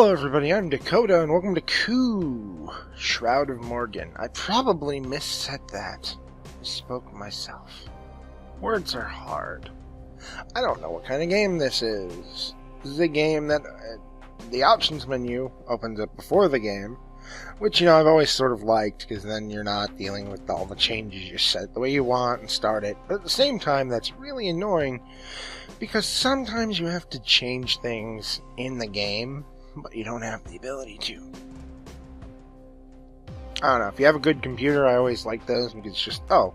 Hello everybody, I'm Dakota, and welcome to Shroud of Morrigan. I probably missaid that. I spoke myself. Words are hard. I don't know what kind of game this is. This is a game that the options menu opens up before the game, which, I've always sort of liked, because then you're not dealing with all the changes you set the way you want and start it. But at the same time, that's really annoying, because sometimes you have to change things in the game, but you don't have the ability to. I don't know, if you have a good computer, I always like those, because it's just, oh,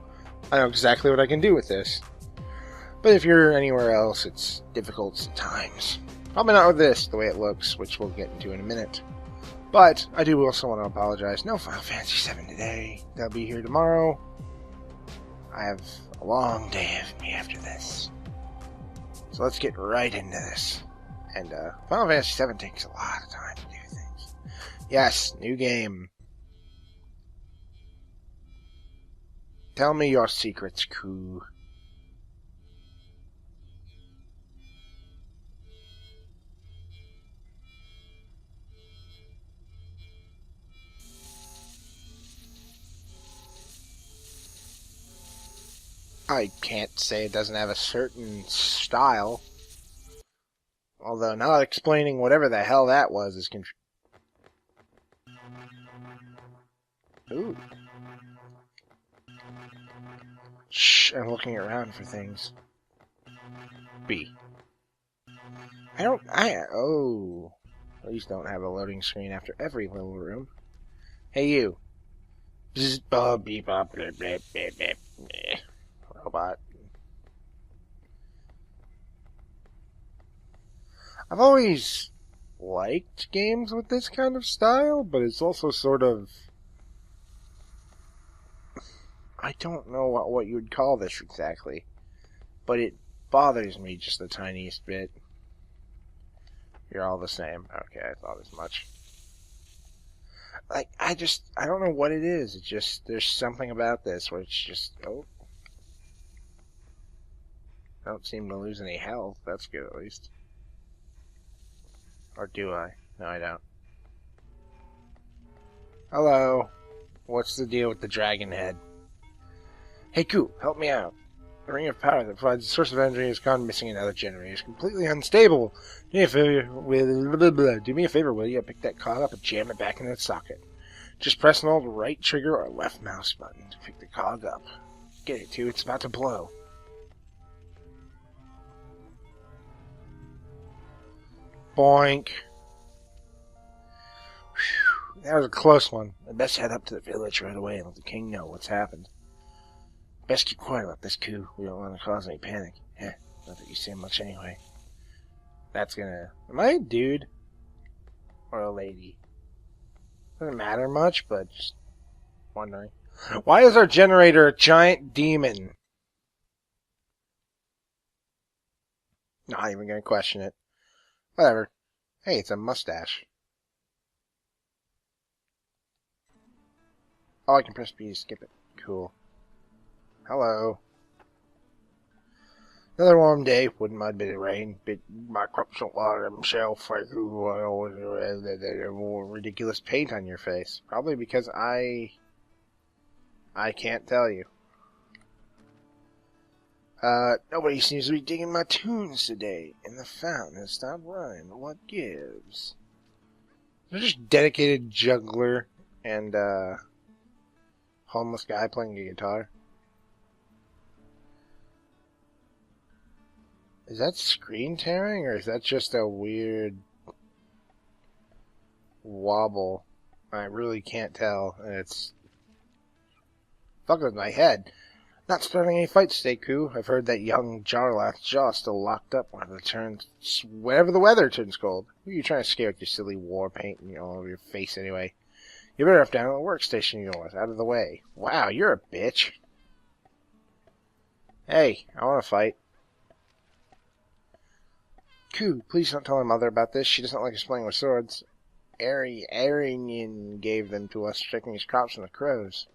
I know exactly what I can do with this. But if you're anywhere else, it's difficult at times. Probably not with this, the way it looks, which we'll get into in a minute. But I do also want to apologize. No Final Fantasy VII today. They'll be here tomorrow. I have a long day ahead of me after this. So let's get right into this. And Final Fantasy VII takes a lot of time to do things. Yes, new game. Tell me your secrets, Koo. I can't say it doesn't have a certain style. Although, not explaining whatever the hell that was is Ooh. Shh, I'm looking around for things. B. Oh. Please don't have a loading screen after every little room. Hey, you. Bzz, bob, beep, bop, blip, blip, blip, blip. Robot. I've always liked games with this kind of style, but it's also sort of... I don't know what you would call this exactly, but it bothers me just the tiniest bit. You're all the same. Okay, I thought as much. Like, I don't know what it is. It's just, there's something about this where it's just, oh. I don't seem to lose any health. That's good, at least. Or do I? No, I don't. Hello. What's the deal with the dragon head? Hey, Koo, help me out. The ring of power that provides the source of energy has gone missing in other generators. Completely unstable. Do me a favor, will you? Pick that cog up and jam it back in its socket. Just press and hold the right trigger or left mouse button to pick the cog up. Get it, too. It's about to blow. Boink. Whew, that was a close one. I best head up to the village right away and let the king know what's happened. Best keep quiet about this, Koo. We don't want to cause any panic. Not that you say much anyway. That's gonna... Am I a dude? Or a lady? Doesn't matter much, but just wondering. Why is our generator a giant demon? Not even gonna question it. Whatever. Hey, it's a mustache. Oh, I can press B to skip it. Cool. Hello. Another warm day, wouldn't mind a bit of rain, bit my crops don't water themselves, ridiculous paint on your face. Probably because I can't tell you. Nobody seems to be digging my tunes today, and the fountain has stopped running, but what gives? They're just dedicated juggler and, homeless guy playing a guitar. Is that screen tearing, or is that just a weird wobble? I really can't tell, and it's fucking with my head. Not starting any fights today, Koo. I've heard that young Jarlath's jaw still locked up whenever the weather turns cold. Who are you trying to scare with your silly war paint all over your face anyway? You better have down at the workstation of yours, out of the way. Wow, you're a bitch. Hey, I want to fight. Koo, please don't tell my mother about this. She doesn't like us playing with swords. Arian gave them to us, checking his crops from the crows.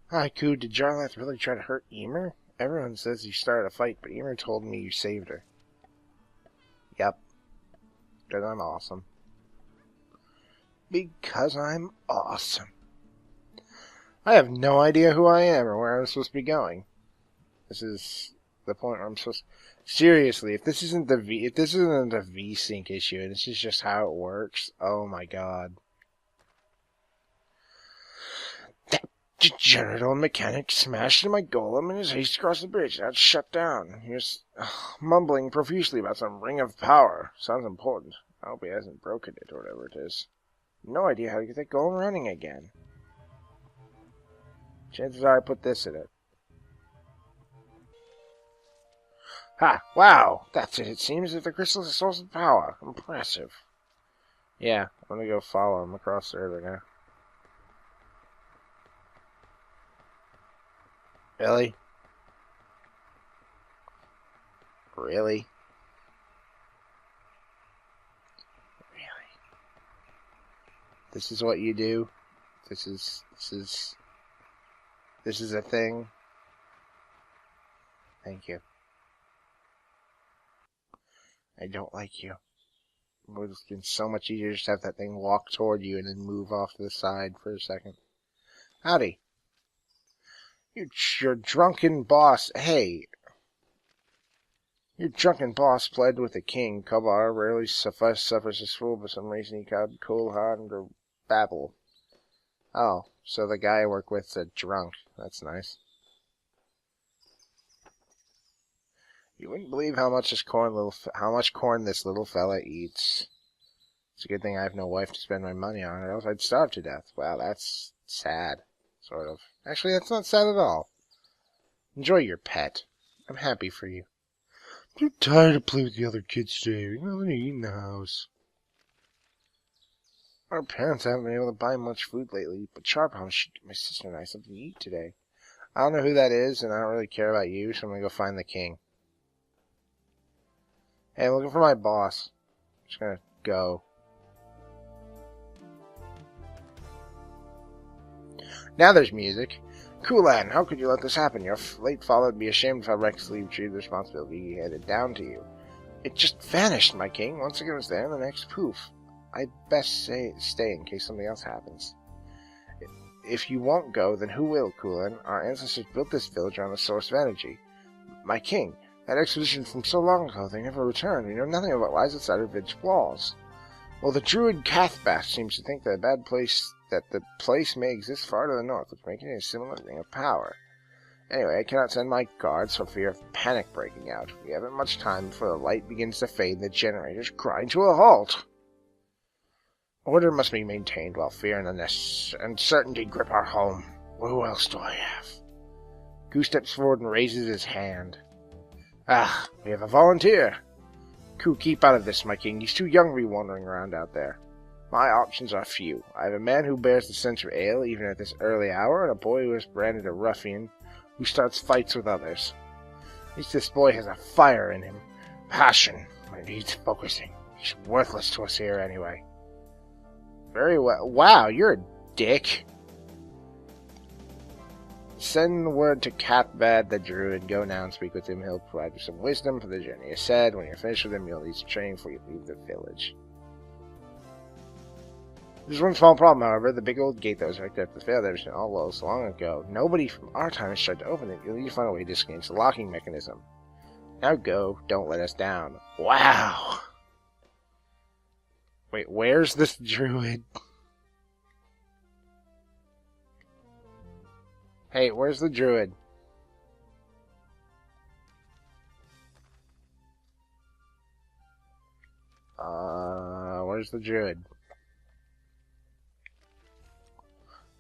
Hi, Koo, did Jarlath really try to hurt Emer? Everyone says you started a fight, but Emer told me you saved her. Yep. Because I'm awesome. Because I'm awesome. I have no idea who I am or where I'm supposed to be going. This is the point where I'm supposed to... Seriously, if this isn't a V-Sync issue, and this is just how it works, oh my god. That degenerate old mechanic smashed into my golem in his haste across the bridge. Now it's shut down. He was mumbling profusely about some ring of power. Sounds important. I hope he hasn't broken it or whatever it is. No idea how to get that golem running again. Chances are I put this in it. Ha! Wow! That's it. It seems that the crystal is a source of power. Impressive. Yeah, I'm gonna go follow him across the river now. Really? Really? Really? This is what you do? This is a thing? Thank you. I don't like you. It would have been so much easier just to have that thing walk toward you and then move off to the side for a second. Howdy. Your drunken boss. Hey. Your drunken boss pled with the king. Kabar rarely suffers this fool, but some reason he got cool hard or babble. Oh, so the guy I work with's a drunk. That's nice. You wouldn't believe how much corn this little fella eats. It's a good thing I have no wife to spend my money on, or else I'd starve to death. Wow, that's sad, sort of. Actually, that's not sad at all. Enjoy your pet. I'm happy for you. I'm too tired to play with the other kids today. We've nothing to eat in the house. Our parents haven't been able to buy much food lately, but Sharp House should get my sister and I something to eat today. I don't know who that is, and I don't really care about you, so I'm gonna go find the king. Hey, I'm looking for my boss. I'm just gonna go. Now there's music. Kulan, how could you let this happen? Your late father would be ashamed if I recklessly retrieved the responsibility he handed down to you. It just vanished, my king. Once again it was there, and the next poof. I'd best stay in case something else happens. If you won't go, then who will, Kulan? Our ancestors built this village around the source of energy. My king, that expedition from so long ago, they never returned. We know nothing about what lies outside our village walls. Well, the druid Cathbast seems to think that the place may exist far to the north, which makes it a similar ring of power. Anyway, I cannot send my guards for fear of panic breaking out. We haven't much time before the light begins to fade and the generators grind to a halt. Order must be maintained while fear and uncertainty grip our home. Who else do I have? Gu steps forward and raises his hand. Ah, we have a volunteer. Ku, keep out of this, my king. He's too young to be wandering around out there. My options are few. I have a man who bears the stench of ale even at this early hour, and a boy who is branded a ruffian who starts fights with others. At least this boy has a fire in him. Passion. It needs focusing. He's worthless to us here anyway. Very well. Wow, you're a dick. Send word to Cathbad the druid. Go now and speak with him. He'll provide you some wisdom for the journey ahead. When you're finished with him, you'll need some training before you leave the village. There's one small problem, however. The big old gate that was right there at the fair that was all closed long ago. Nobody from our time has tried to open it. You'll need to find a way to disengage the locking mechanism. Now go. Don't let us down. Wow. Wait, where's this druid? Hey, where's the druid? Where's the druid?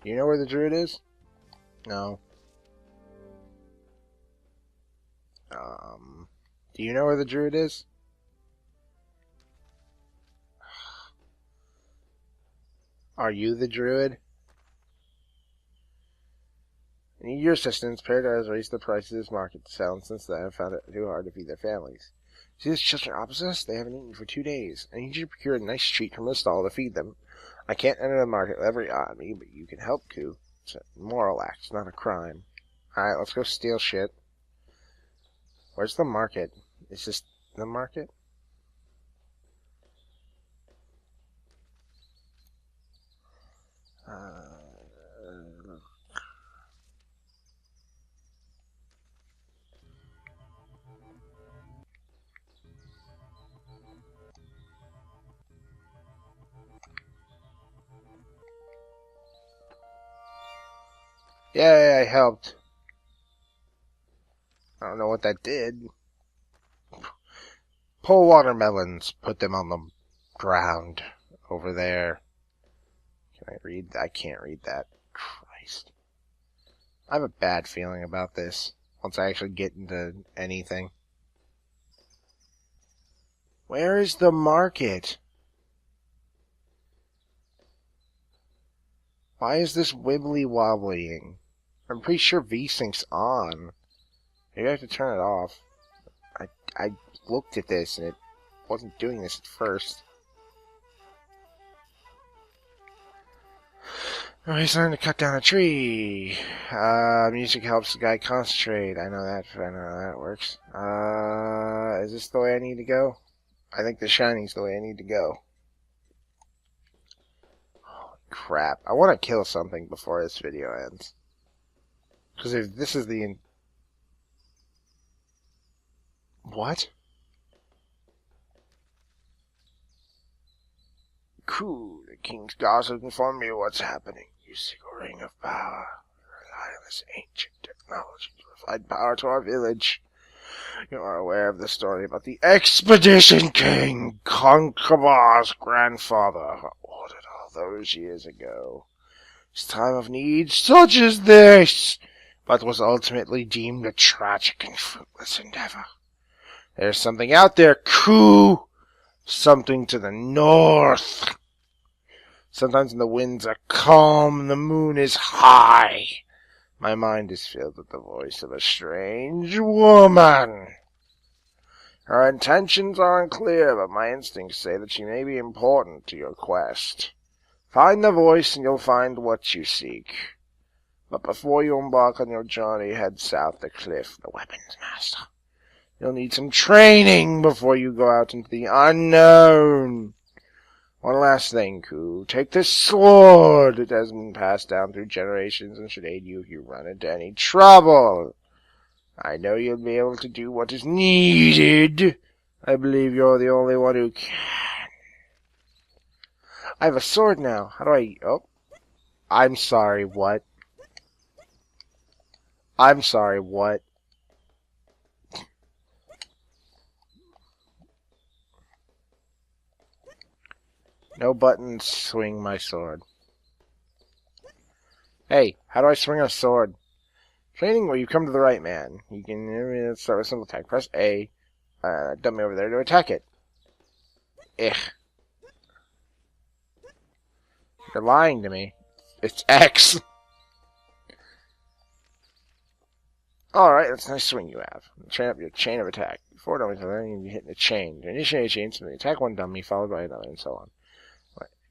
Do you know where the druid is? No. Do you know where the druid is? Are you the druid? I need your assistance. Paradise raised the prices of this market to sell, and since then I've found it too hard to feed their families. See those children opposite us? They haven't eaten for 2 days. I need you to procure a nice treat from the stall to feed them. I can't enter the market with every eye on me, but you can help, Ku. It's a moral act, not a crime. Alright, let's go steal shit. Where's the market? Is this the market? Yay, I helped. I don't know what that did. Pull watermelons. Put them on the ground over there. Can I read? I can't read that. Christ. I have a bad feeling about this once I actually get into anything. Where is the market? Why is this wibbly wobblying? I'm pretty sure V-Sync's on. Maybe I have to turn it off. I looked at this and it wasn't doing this at first. Oh, he's learning to cut down a tree. Music helps the guy concentrate. I know that. I know how that works. Is this the way I need to go? I think the shining's the way I need to go. Oh, crap. I want to kill something before this video ends. Because if this is the... What? Cool. The king's gossip inform me what's happening. You seek a ring of power. Rely on this ancient technology to provide power to our village. You are aware of the story about the Expedition King, Concobar's grandfather, ordered all those years ago. His time of need, such as this, but was ultimately deemed a tragic and fruitless endeavor. There's something out there, Ku! Something to the north. Sometimes when the winds are calm and the moon is high, my mind is filled with the voice of a strange woman. Her intentions are unclear, but my instincts say that she may be important to your quest. Find the voice and you'll find what you seek. But before you embark on your journey, head south the cliff, the weapons master. You'll need some training before you go out into the unknown. One last thing, Ku. Take this sword. It has been passed down through generations and should aid you if you run into any trouble. I know you'll be able to do what is needed. I believe you're the only one who can. I have a sword now. How do I... Oh. I'm sorry, what? I'm sorry, what? No buttons, swing my sword. Hey, how do I swing a sword? Training where you come to the right man. You can start with simple attack. Press A. Dump me over there to attack it. Ugh. You're lying to me. It's X. Alright, that's a nice swing you have. Train up your chain of attack. Before dummies, then you'll be hitting a chain. To initiate a chain, simply attack one dummy, followed by another, and so on.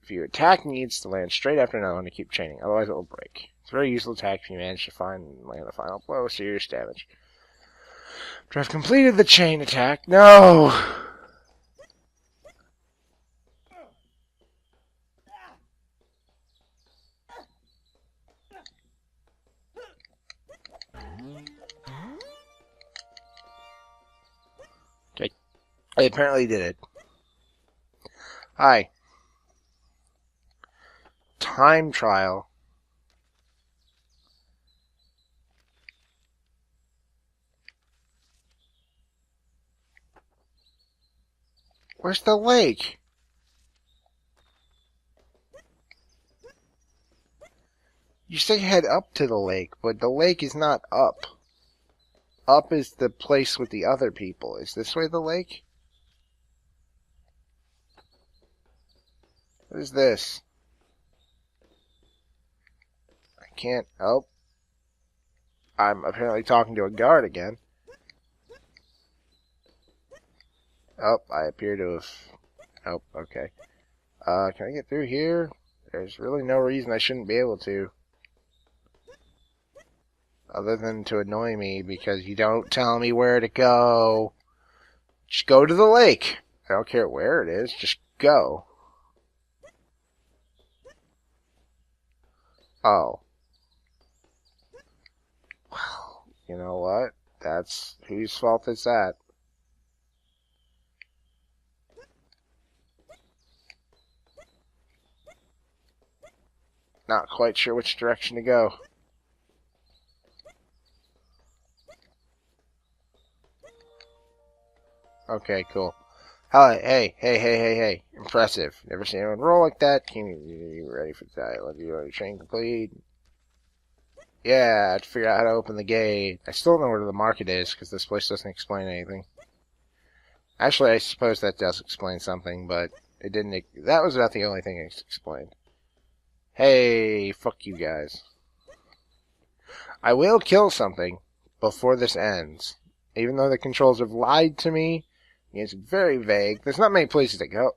If your attack needs to land straight after another one to keep chaining, otherwise it will break. It's a very useful attack if you manage to find and land a final blow, serious damage. After I've completed the chain attack, no! Okay, I apparently did it. Hi. Time trial. Where's the lake? You say head up to the lake, but the lake is not up. Up is the place with the other people. Is this way the lake? What is this? I can't... Oh. I'm apparently talking to a guard again. Oh, I appear to have... Oh, okay. Can I get through here? There's really no reason I shouldn't be able to. Other than to annoy me because you don't tell me where to go. Just go to the lake. I don't care where it is. Just go. Oh. Well, you know what? That's... Whose fault is that? Not quite sure which direction to go. Okay, cool. Hey. Impressive. Never seen anyone roll like that. Can you ready for that? Let you train complete. Yeah, I have to figure out how to open the gate. I still don't know where the market is, because this place doesn't explain anything. Actually, I suppose that does explain something, but it didn't. That was about the only thing it explained. Hey, fuck you guys. I will kill something before this ends. Even though the controls have lied to me, it's very vague. There's not many places to go.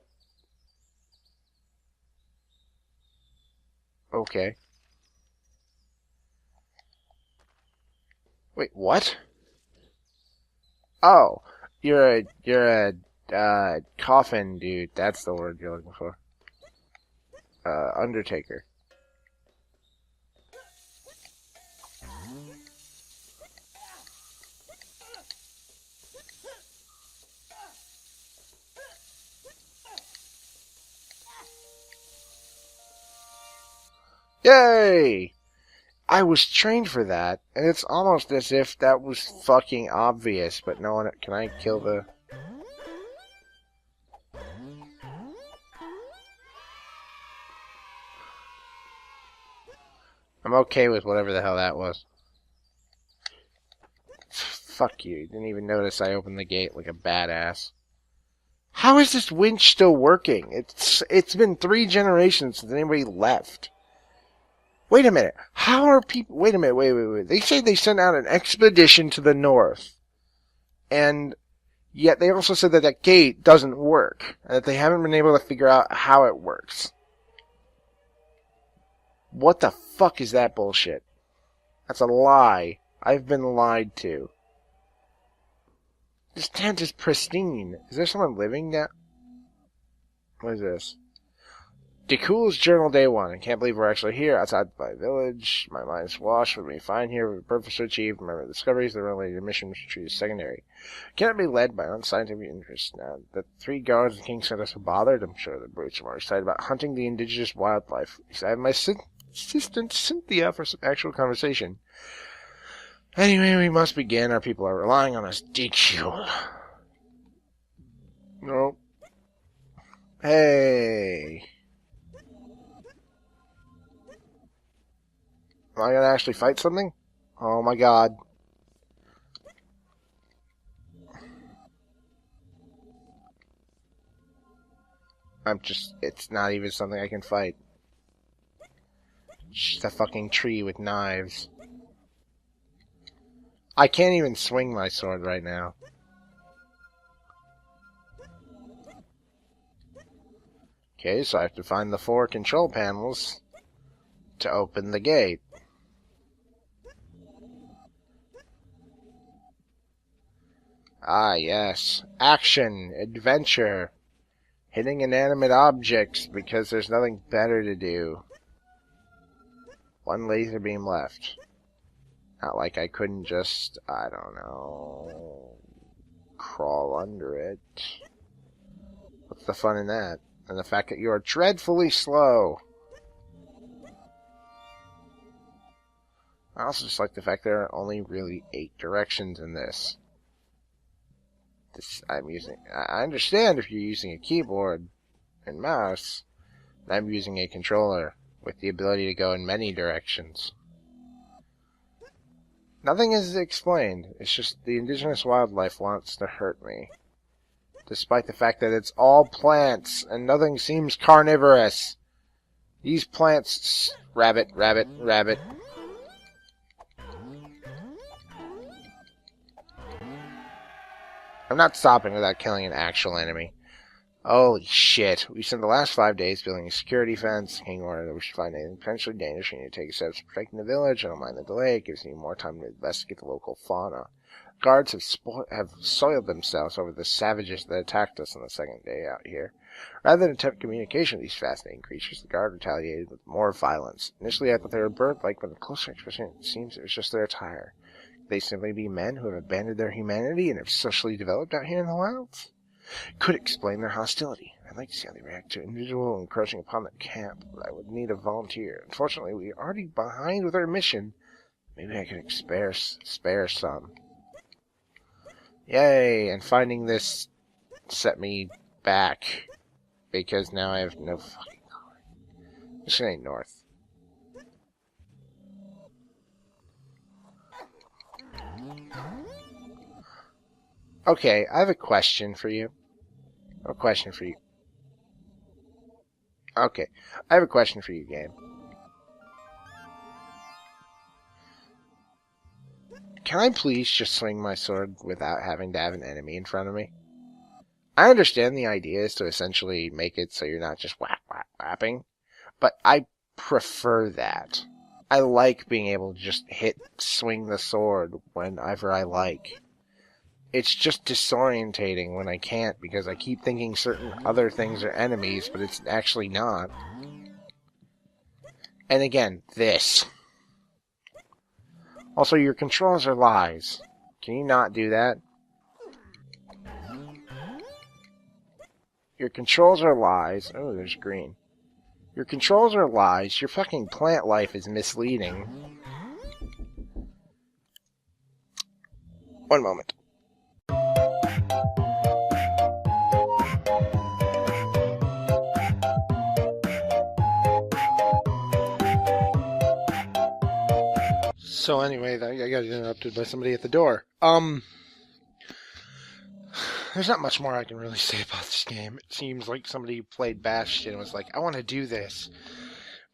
Okay. Wait, what? Oh, you're a coffin dude. That's the word you're looking for. Undertaker. Yay! I was trained for that, and it's almost as if that was fucking obvious, but no one... Can I kill the... I'm okay with whatever the hell that was. Fuck you. Didn't even notice I opened the gate like a badass. How is this winch still working? It's been 3 generations since anybody left. Wait a minute. How are people... Wait a minute. Wait. They say they sent out an expedition to the north. And yet they also said that that gate doesn't work. And that they haven't been able to figure out how it works. What the fuck is that bullshit? That's a lie. I've been lied to. This tent is pristine. Is there someone living now? What is this? DeCool's Journal Day 1. I can't believe we're actually here outside my village. My mind's washed with me fine here. With purpose achieved. Remember, the discoveries, the related mission, which is secondary. Cannot be led by unscientific interest. Now, the 3 guards the king sent us are bothered. I'm sure the brutes are more excited about hunting the indigenous wildlife. I have my assistant Cynthia for some actual conversation. Anyway, we must begin. Our people are relying on us. DQ. No. Hey. Am I gonna actually fight something? Oh my god. It's not even something I can fight. It's just a fucking tree with knives. I can't even swing my sword right now. Okay, so I have to find the 4 control panels to open the gate. Ah, yes. Action, adventure, hitting inanimate objects because there's nothing better to do. 1 laser beam left. Not like I couldn't just, I don't know, crawl under it. What's the fun in that? And the fact that you are dreadfully slow. I also just like the fact there are only really 8 directions in this. I understand if you're using a keyboard and mouse, and I'm using a controller with the ability to go in many directions. Nothing is explained. It's just the indigenous wildlife wants to hurt me. Despite the fact that it's all plants and nothing seems carnivorous. These plants... Rabbit. I'm not stopping without killing an actual enemy. Holy shit. We spent the last 5 days building a security fence. King ordered that we should find anything potentially dangerous. We need to take steps to protecting the village. I don't mind the delay. It gives me more time to investigate the local fauna. Guards have soiled themselves over the savages that attacked us on the 2nd day out here. Rather than attempt communication with these fascinating creatures, the guard retaliated with more violence. Initially, I thought they were bird-like, but on closer inspection, it seems it was just their attire. Could they simply be men who have abandoned their humanity and have socially developed out here in the wilds? Could explain their hostility. I'd like to see how they react to an individual encroaching upon their camp, but I would need a volunteer. Unfortunately, we are already behind with our mission. Maybe I could spare some. Yay, and finding this set me back because now I have no fucking clue. This ain't north. Okay, I have a question for you. Okay, I have a question for you, game. Can I please just swing my sword without having to have an enemy in front of me? I understand the idea is to essentially make it so you're not just whack, whack, whapping, but I prefer that. I like being able to just swing the sword whenever I like. It's just disorientating when I can't because I keep thinking certain other things are enemies, but it's actually not. And again, this. Also, your controls are lies. Can you not do that? Your controls are lies. Oh, there's green. Your controls are lies. Your fucking plant life is misleading. One moment. So anyway, I got interrupted by somebody at the door. There's not much more I can really say about this game. It seems like somebody played Bastion and was like, I want to do this,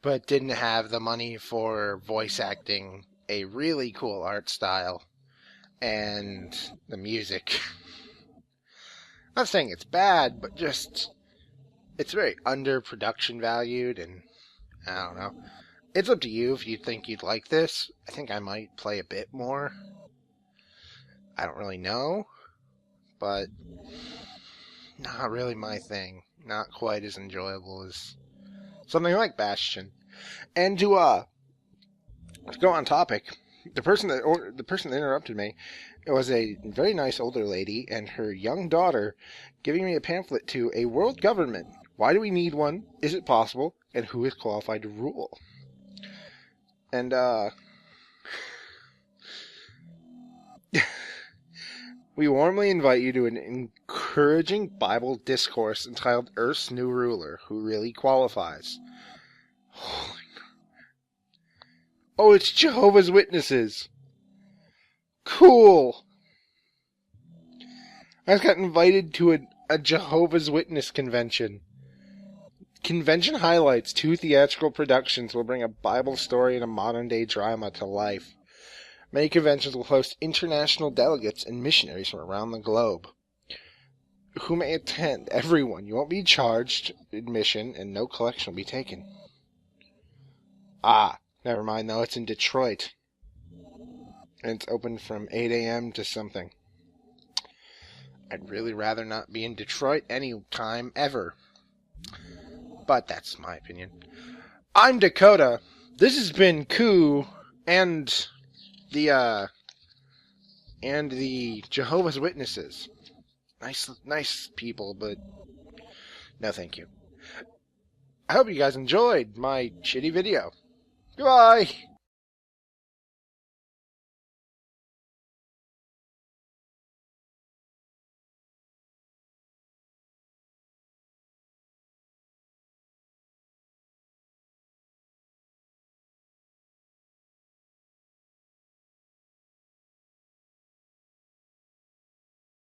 but didn't have the money for voice acting, a really cool art style, and the music. I'm not saying it's bad, but just, it's very under production valued, and I don't know. It's up to you if you think you'd like this. I think I might play a bit more. I don't really know, but not really my thing. Not quite as enjoyable as something like Bastion. And to go on topic, the person that interrupted me, it was a very nice older lady and her young daughter giving me a pamphlet to a world government. Why do we need one? Is it possible? And who is qualified to rule? And we warmly invite you to an encouraging Bible discourse entitled Earth's New Ruler, Who Really Qualifies. Oh, it's Jehovah's Witnesses. Cool. I just got invited to a Jehovah's Witness convention. Convention highlights 2 theatrical productions will bring a Bible story and a modern-day drama to life. Many conventions will host international delegates and missionaries from around the globe who may attend. Everyone. You won't be charged admission and no collection will be taken. Ah, never mind though. It's in Detroit. And it's open from 8 a.m. to something. I'd really rather not be in Detroit any time ever. But that's my opinion. I'm Dakota. This has been Koo and the Jehovah's Witnesses. Nice people, but no thank you. I hope you guys enjoyed my shitty video. Goodbye!